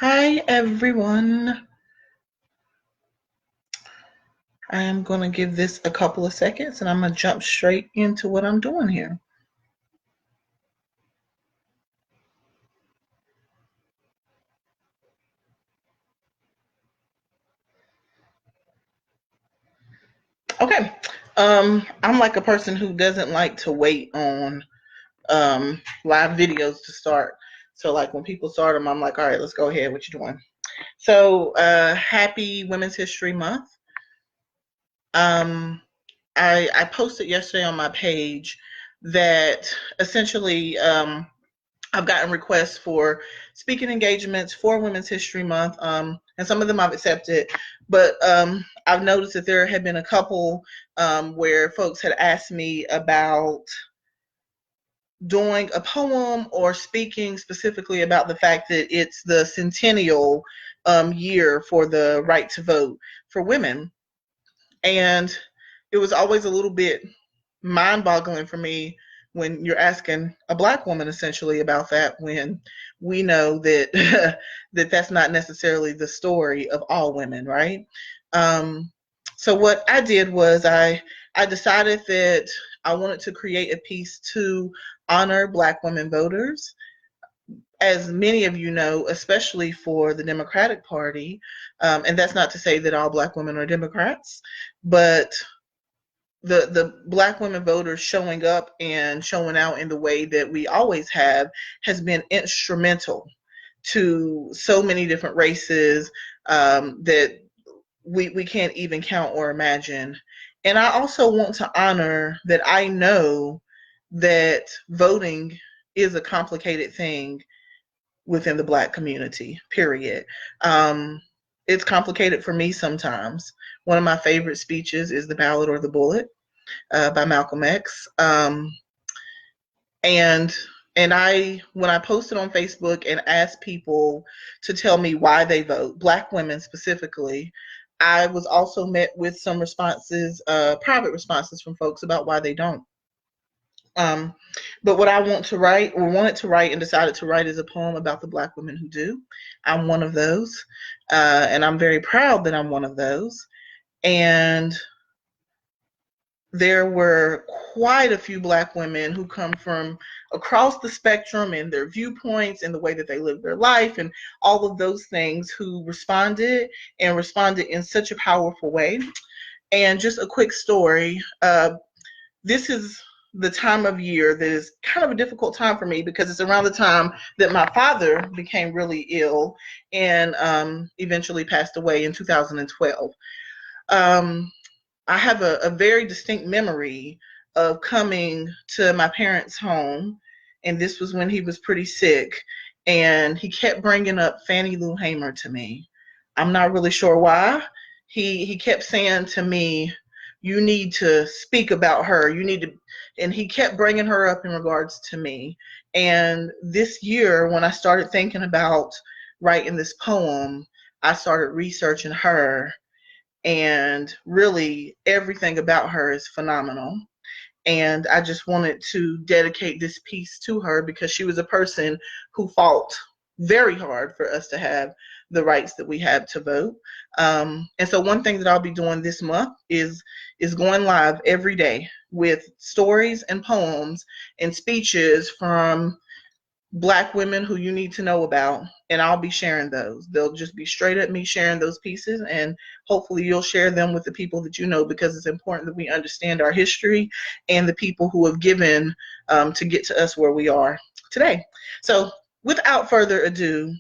Hi everyone. I am going to give this a couple of seconds and I'm going to jump straight into what I'm doing here. Okay. I'm like a person who doesn't like to wait on live videos to start. So like when people start them, I'm like, all right, let's go ahead. What you doing? So happy Women's History Month. I posted yesterday on my page that essentially I've gotten requests for speaking engagements for Women's History Month, and some of them I've accepted, but I've noticed that there have been a couple where folks had asked me about doing a poem or speaking specifically about the fact that it's the centennial year for the right to vote for women. And it was always a little bit mind-boggling for me when you're asking a Black woman essentially about that, when we know that that's not necessarily the story of all women, right? So what I did was I decided that I wanted to create a piece to honor Black women voters. As many of you know, especially for the Democratic Party, and that's not to say that all Black women are Democrats, but the Black women voters showing up and showing out in the way that we always have has been instrumental to so many different races that we can't even count or imagine. And I also want to honor that I know that voting is a complicated thing within the Black community, period. It's complicated for me sometimes. One of my favorite speeches is The Ballot or the Bullet by Malcolm X. And when I posted on Facebook and asked people to tell me why they vote, Black women specifically, I was also met with some responses, private responses from folks about why they don't. But what I want to write, or wanted to write and decided to write, is a poem about the Black women who do. I'm one of those, and I'm very proud that I'm one of those. And there were quite a few Black women who come from across the spectrum in their viewpoints and the way that they live their life and all of those things, who responded and responded in such a powerful way. And just a quick story. This is the time of year that is kind of a difficult time for me because it's around the time that my father became really ill and eventually passed away in 2012. I have a very distinct memory of coming to my parents' home, and this was when he was pretty sick, and he kept bringing up Fannie Lou Hamer to me. I'm not really sure why. He kept saying to me, "You need to speak about her. You need to," and he kept bringing her up in regards to me. And this year, when I started thinking about writing this poem, I started researching her, and really everything about her is phenomenal. And I just wanted to dedicate this piece to her because she was a person who fought very hard for us to have the rights that we have to vote. And so one thing that I'll be doing this month is going live every day with stories and poems and speeches from Black women who you need to know about, and I'll be sharing those. They'll just be straight up me sharing those pieces, and hopefully you'll share them with the people that you know, because it's important that we understand our history and the people who have given to get to us where we are today. So without further ado,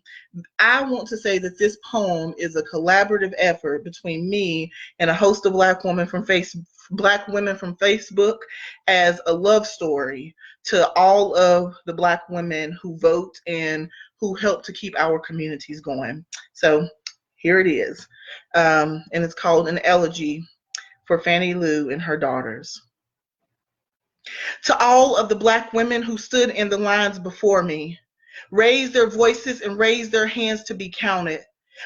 I want to say that this poem is a collaborative effort between me and a host of Black women from Facebook, as a love story to all of the Black women who vote and who help to keep our communities going. So here it is, and it's called An Elegy for Fannie Lou and her daughters. To all of the Black women who stood in the lines before me, raised their voices and raised their hands to be counted,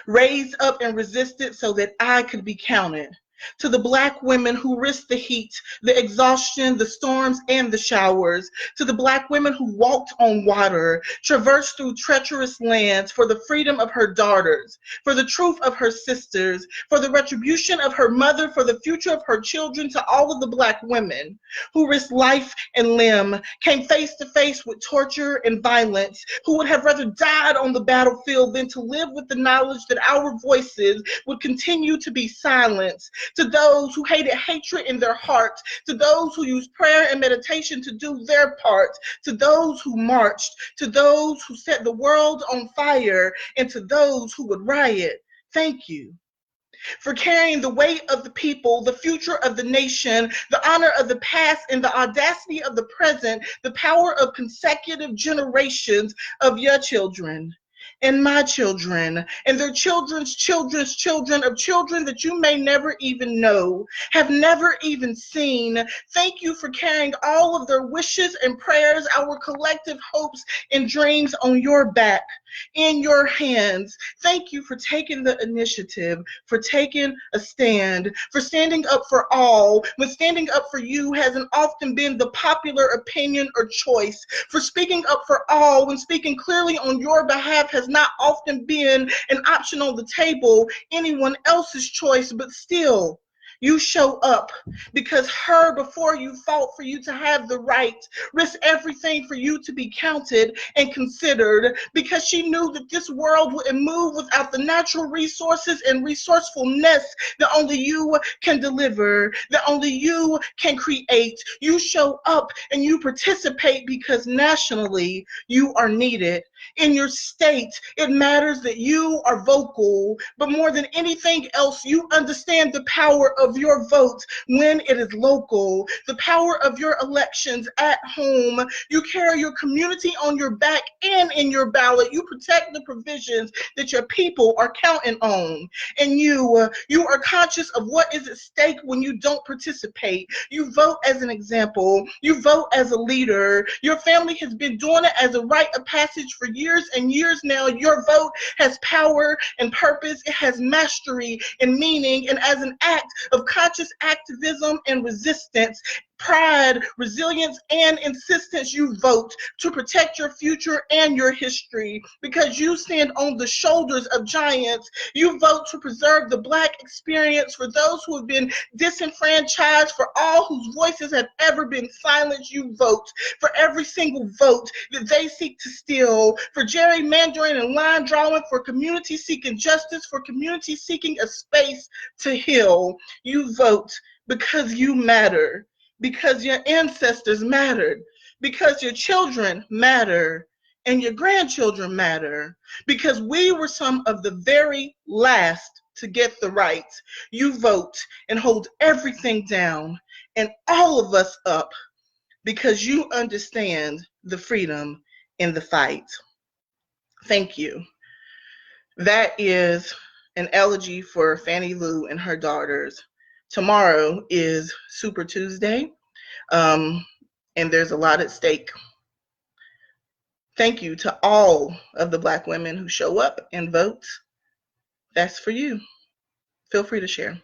raised up and resisted so that I could be counted, To the Black women who risked the heat, the exhaustion, the storms, and the showers. To the Black women who walked on water, traversed through treacherous lands for the freedom of her daughters, for the truth of her sisters, for the retribution of her mother, for the future of her children. To all of the Black women who risked life and limb, came face to face with torture and violence, who would have rather died on the battlefield than to live with the knowledge that our voices would continue to be silenced. To those who hated hatred in their hearts, to those who used prayer and meditation to do their part, to those who marched, to those who set the world on fire, and to those who would riot, thank you for carrying the weight of the people, the future of the nation, the honor of the past, and the audacity of the present, the power of consecutive generations of your children and my children and their children's children's children, of children that you may never even know, have never even seen. Thank you for carrying all of their wishes and prayers, our collective hopes and dreams on your back, in your hands. Thank you for taking the initiative, for taking a stand, for standing up for all, when standing up for you hasn't often been the popular opinion or choice, for speaking up for all when speaking clearly on your behalf has not often been an option on the table, anyone else's choice, but still, you show up because her before you fought for you to have the right, risked everything for you to be counted and considered, because she knew that this world wouldn't move without the natural resources and resourcefulness that only you can deliver, that only you can create. You show up and you participate because nationally you are needed. In your state, it matters that you are vocal, but more than anything else, you understand the power of your vote when it is local, the power of your elections at home. You carry your community on your back and in your ballot. You protect the provisions that your people are counting on. And you are conscious of what is at stake when you don't participate. You vote as an example. You vote as a leader. Your family has been doing it as a rite of passage for years and years now. Your vote has power and purpose. It has mastery and meaning. And as an act of conscious activism and resistance, pride, resilience, and insistence, you vote to protect your future and your history because you stand on the shoulders of giants. You vote to preserve the Black experience for those who have been disenfranchised, for all whose voices have ever been silenced. You vote for every single vote that they seek to steal, for gerrymandering and line drawing, for community seeking justice, for community seeking a space to heal. You vote because you matter, because your ancestors mattered, because your children matter, and your grandchildren matter, because we were some of the very last to get the rights. You vote and hold everything down and all of us up because you understand the freedom in the fight. Thank you. That is an elegy for Fannie Lou and her daughters. Tomorrow is Super Tuesday, and there's a lot at stake. Thank you to all of the Black women who show up and vote. That's for you. Feel free to share.